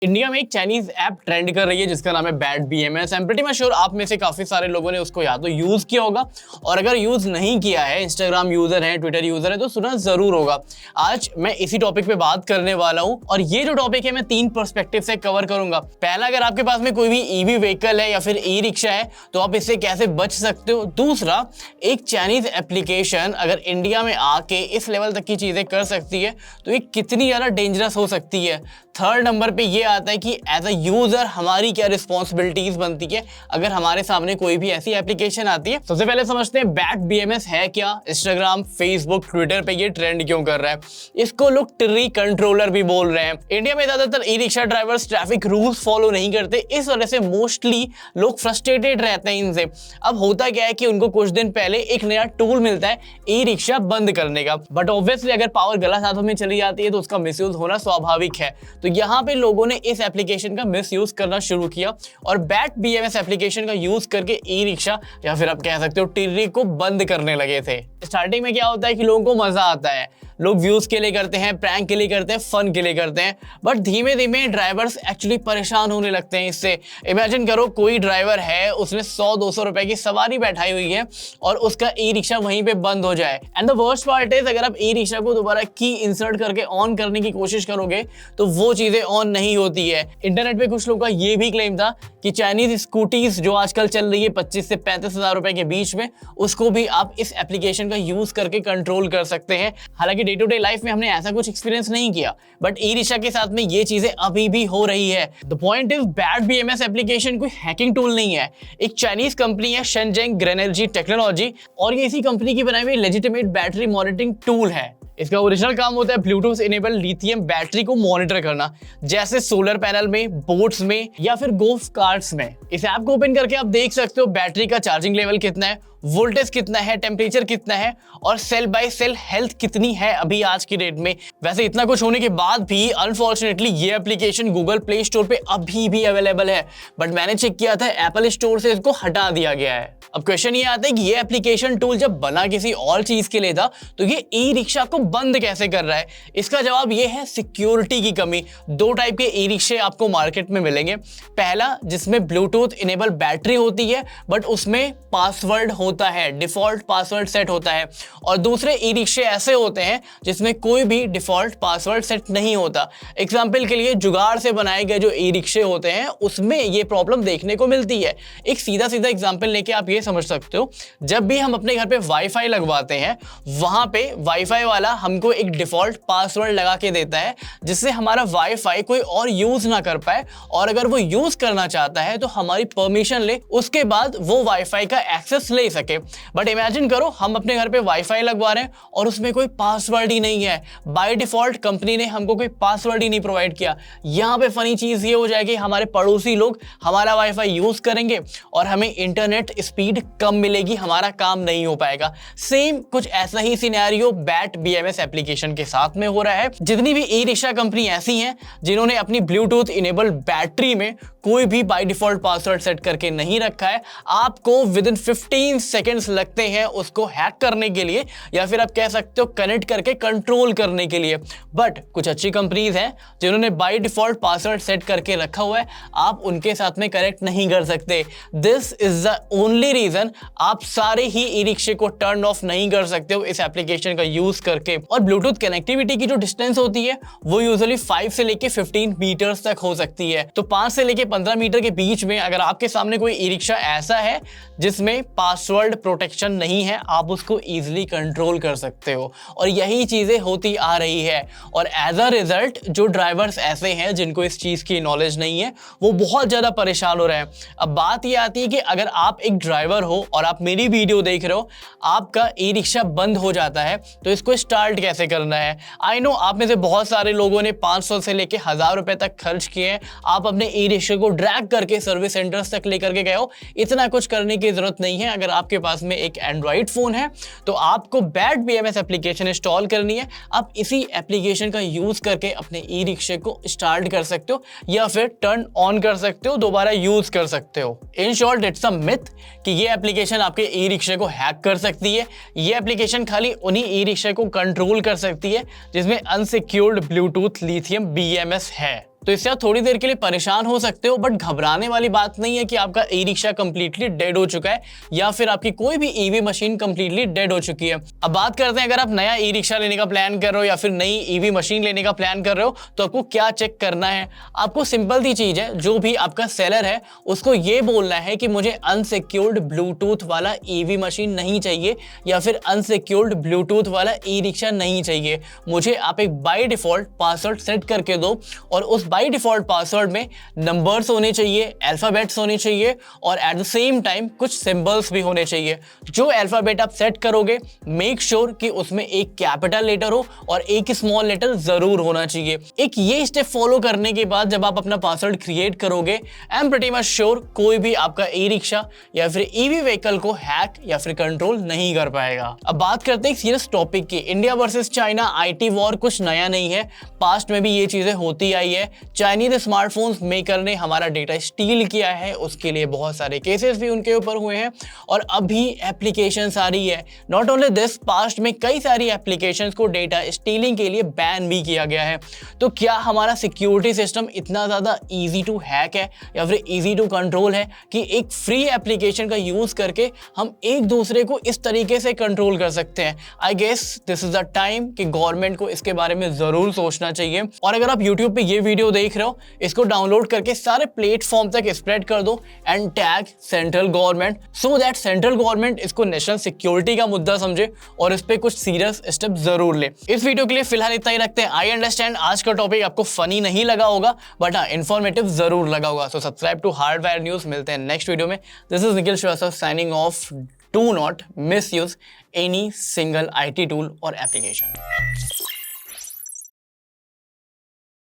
India में एक Chinese app trend कर रही है जिसका नाम है bat BMS. I am pretty much sure आप में से काफी सारे लोगों ने उसको या तो यूज किया होगा, और अगर यूज नहीं किया है, इंस्टाग्राम यूजर है, ट्विटर यूजर है, तो सुना जरूर होगा। आज मैं इसी टॉपिक पे बात करने वाला हूं, और ये जो टॉपिक है मैं 3 पर्सपेक्टिव से कवर करूंगा। पहला, अगर आपके पास में कोई भी ईवी व्हीकल है या फिर ई रिक्शा है तो आप इससे कैसे बच सकते हो। दूसरा, एक चाइनीज एप्लीकेशन अगर इंडिया में आके इस लेवल तक की चीजें कर सकती है तो ये कितनी ज्यादा डेंजरस हो सकती है। थर्ड नंबर पे ये आता है कि एज अ यूजर हमारी क्या रिस्पॉन्सिबिलिटीज बनती है अगर हमारे सामने कोई भी ऐसी एप्लीकेशन आती है। सबसे पहले समझते हैं बैट बीएमएस है क्या, इंस्टाग्राम, फेसबुक, ट्विटर पे ये ट्रेंड क्यों कर रहा है। इसको लोग ट्री कंट्रोलर भी बोल रहे हैं। इंडिया में ज्यादातर e rickshaw drivers traffic rules follow नहीं करते, इस वजह से मोस्टली लोग फ्रस्ट्रेटेड रहते हैं इनसे। अब होता क्या है कि उनको कुछ दिन पहले एक नया टूल मिलता है ई रिक्शा बंद करने का, बट ऑब्वियसली अगर पावर गलत हाथों में चली जाती है तो उसका मिसयूज होना स्वाभाविक है। तो यहाँ पे लोगों ने इस एप्लीकेशन का मिसयूज करना शुरू किया और बैट बीएमएस एप्लीकेशन का यूज करके ई रिक्शा या फिर आप कह सकते हो टिर्री को बंद करने लगे थे। स्टार्टिंग में क्या होता है कि लोगों को मजा आता है, लोग व्यूज के लिए करते हैं, प्रैंक के लिए करते हैं, फन के लिए करते हैं, बट धीमे धीमे ड्राइवर्स एक्चुअली परेशान होने लगते हैं इससे। इमेजिन करो कोई ड्राइवर है, उसने 100-200 रुपए की सवारी बैठाई हुई है और उसका ई रिक्शा वहीं पे बंद हो जाए। And the worst part is, अगर आप ई रिक्शा को दोबारा की इंसर्ट करके ऑन करने की कोशिश करोगे तो वो चीजें ऑन नहीं होती है। इंटरनेट पे कुछ लोगों का ये भी क्लेम था कि चाइनीज स्कूटीज जो आजकल चल रही है 25 से 35 हजार रुपए के बीच में, उसको भी आप इस एप्लीकेशन का यूज करके कंट्रोल कर सकते हैं। हालांकि डे टू डे लाइफ में हमने ऐसा कुछ एक्सपीरियंस नहीं किया, बट ई रिक्शा के साथ में ये चीजें अभी भी हो रही है। The point is, bat BMS application कोई हैकिंग टूल नहीं है। एक चाइनीज कंपनी है शेनजेंग ग्रेनर्जी टेक्नोलॉजी, और ये इसी कंपनी की बनाई हुई लेजिटिमेट बैटरी मॉनिटरिंग टूल है। इसका ओरिजिनल काम होता है ब्लूटूथ इनेबल लिथियम बैटरी को मॉनिटर करना, जैसे सोलर पैनल में, बोट्स में या फिर गोल्फ कार्ट्स में। इस ऐप को ओपन करके आप देख सकते हो बैटरी का चार्जिंग लेवल कितना है, वोल्टेज कितना है, टेम्परेचर कितना है, और सेल बाय सेल हेल्थ कितनी है अभी आज की डेट में। वैसे इतना कुछ होने के बाद भी अनफॉर्चुनेटली ये एप्लीकेशन गूगल प्ले स्टोर पे अभी भी अवेलेबल है, बट मैंने चेक किया था एप्पल स्टोर से इसको हटा दिया गया है। अब क्वेश्चन ये आता है कि ये एप्लीकेशन टूल जब बना किसी और चीज के लिए था तो ये ई रिक्शा को बंद कैसे कर रहा है। इसका जवाब ये है सिक्योरिटी की कमी। 2 टाइप के ई रिक्शे आपको मार्केट में मिलेंगे। पहला, जिसमें ब्लूटूथ इनेबल बैटरी होती है बट उसमें पासवर्ड होता है, डिफॉल्ट पासवर्ड सेट होता है, और दूसरे ई रिक्शे ऐसे होते हैं जिसमें कोई भी डिफॉल्ट पासवर्ड सेट नहीं होता। एग्जाम्पल के लिए जुगाड़ से बनाए गए जो ई रिक्शे होते हैं उसमें ये प्रॉब्लम देखने को मिलती है। एक सीधा सीधा एग्जाम्पल लेके आप ये समझ सकते हो, जब भी हम अपने घर पे वाईफाई लगवाते हैं वहां पे वाईफाई वाला हमको एक डिफॉल्ट पासवर्ड लगा के देता है जिससे हमारा वाईफाई कोई और यूज ना कर पाए, और अगर वो यूज करना चाहता है तो हमारी परमिशन ले, उसके बाद वो वाईफाई का एक्सेस ले सके। बट इमेजिन करो हम अपने घर पे वाईफाई लगवा रहे हैं और उसमें कोई पासवर्ड ही नहीं है, बाय डिफॉल्ट कंपनी ने हमको कोई पासवर्ड ही नहीं प्रोवाइड किया। यहां पे फनी चीज ये हो जाएगी, हमारे पड़ोसी लोग हमारा वाईफाई यूज करेंगे और हमें इंटरनेट स्पीड कम मिलेगी, हमारा काम नहीं हो पाएगा। सेम कुछ ऐसा ही सिनेरियो बैट बीएमएस एप्लीकेशन के साथ में हो रहा है। जितनी भी ई रिक्शा कंपनी ऐसी हैं जिन्होंने अपनी ब्लूटूथ इनेबल बैटरी में कोई भी बाय डिफॉल्ट पासवर्ड सेट करके नहीं रखा है, आपको विद इन 15 सेकेंड्स लगते हैं उसको हैक करने के लिए, या फिर आप कह सकते हो कनेक्ट करके कंट्रोल करने के लिए। बट कुछ अच्छी कंपनीज हैं जिन्होंने बाय डिफॉल्ट पासवर्ड सेट करके रखा हुआ है, आप उनके साथ में कनेक्ट नहीं कर सकते। This is the only reason आप सारे ही ई रिक्शे को टर्न ऑफ नहीं कर सकते हो इस एप्लीकेशन का यूज करके। और ब्लूटूथ कनेक्टिविटी की जो डिस्टेंस होती है वो यूजुअली 5 से लेके 15 मीटर्स तक हो सकती है। तो 5 से लेके 15 मीटर के बीच में अगर आपके सामने कोई ई रिक्शा ऐसा है जिसमें पासवर्ड प्रोटेक्शन नहीं है, आप उसको इजीली कंट्रोल कर सकते हो, और यही चीजें होती आ रही है। और एज अ रिजल्ट जो ड्राइवर्स ऐसे हैं जिनको इस चीज की नॉलेज नहीं है वो बहुत ज्यादा परेशान हो रहे हैं। अब बात ये आती है कि अगर आप एक ड्राइवर हो और आप मेरी वीडियो देख रहे हो, आपका ई रिक्शा बंद हो जाता है तो इसको स्टार्ट कैसे करना है। आई नो आप में से बहुत सारे लोगों ने 500 से लेके 1000 रुपए तक खर्च किए हैं, आप अपने ई रिक्शा को ड्रैग करके सर्विस सेंटर्स तक लेकर के गए हो। इतना कुछ करने की जरूरत नहीं है। अगर आपके पास में एक एंड्रॉइड फोन है तो आपको बैट बीएमएस एप्लीकेशन इंस्टॉल करनी है। आप इसी एप्लीकेशन का यूज करके अपने ई रिक्शे को स्टार्ट कर सकते हो या फिर टर्न ऑन कर सकते हो, दोबारा यूज कर सकते हो। In short it's a myth कि ये एप्लीकेशन आपके ई रिक्शे को हैक कर सकती है। ये एप्लीकेशन खाली उन्हीं ई रिक्शे को कंट्रोल कर सकती है जिसमें अनसिक्योर्ड ब्लूटूथ लिथियम बीएमएस है। तो इससे आप थोड़ी देर के लिए परेशान हो सकते हो, बट घबराने वाली बात नहीं है कि आपका ई रिक्शा कंप्लीटली डेड हो चुका है या फिर आपकी कोई भी ईवी मशीन कंप्लीटली डेड हो चुकी है। अब बात करते हैं, अगर आप नया ई रिक्शा लेने का प्लान कर रहे हो या फिर नई ईवी मशीन लेने का प्लान कर रहे हो तो आपको क्या चेक करना है। आपको सिंपल सी चीज है, जो भी आपका सेलर है उसको ये बोलना है कि मुझे अनसिक्योर्ड ब्लूटूथ वाला ईवी मशीन नहीं चाहिए या फिर अनसिक्योर्ड ब्लूटूथ वाला ई रिक्शा नहीं चाहिए। मुझे आप एक बाय डिफॉल्ट पासवर्ड सेट करके दो और उस बाय डिफॉल्ट पासवर्ड में नंबर्स होने चाहिए, अल्फाबेट्स होने चाहिए और एट द सेम टाइम कुछ सिंबल्स भी होने चाहिए। जो अल्फाबेट आप सेट करोगे मेक श्योर कि उसमें एक कैपिटल लेटर हो और एक स्मॉल लेटर जरूर होना चाहिए। एक ये स्टेप फॉलो करने के बाद जब आप अपना पासवर्ड क्रिएट करोगे, I am pretty much sure कोई भी आपका ई रिक्शा या फिर ईवी व्हीकल को हैक या फिर कंट्रोल नहीं कर पाएगा। अब बात करते हैं एक सीरियस टॉपिक की। India versus China IT war कुछ नया नहीं है, पास्ट में भी ये चीजें होती आई है। चाइनीज स्मार्टफोन्स मेकर ने हमारा डेटा स्टील किया है, उसके लिए बहुत सारे केसेस भी उनके ऊपर हुए हैं और अभी एप्लीकेशंस आ रही है। नॉट ओनली दिस, पास्ट में कई सारी एप्लीकेशंस को डेटा स्टीलिंग के लिए बैन भी किया गया है। तो क्या हमारा सिक्योरिटी सिस्टम इतना ज़्यादा ईजी टू हैक है या फिर ईजी टू कंट्रोल है कि एक फ्री एप्लीकेशन का यूज़ करके हम एक दूसरे को इस तरीके से कंट्रोल कर सकते हैं? I guess this is the time कि गवर्नमेंट को इसके बारे में ज़रूर सोचना चाहिए। और अगर आप यूट्यूब पे ये वीडियो देख रहे हो, इसको डाउनलोड करके सारे प्लेटफॉर्म तक स्प्रेड कर दो and tag central government, so that central government इसको नेशनल सिक्योरिटी का मुद्दा समझे और इस पे कुछ सीरियस स्टेप जरूर ले। इस वीडियो के लिए फिलहाल इतना ही रखते हैं। आई अंडरस्टैंड आज का टॉपिक आपको फनी नहीं लगा होगा, बट हाँ इन्फॉर्मेटिव जरूर लगा होगा। So subscribe to Hardwire News. मिलते हैं नेक्स्ट वीडियो में। This is Nikhil Shrivastava signing off. Do not miss use any single IT tool और एप्लीकेशन।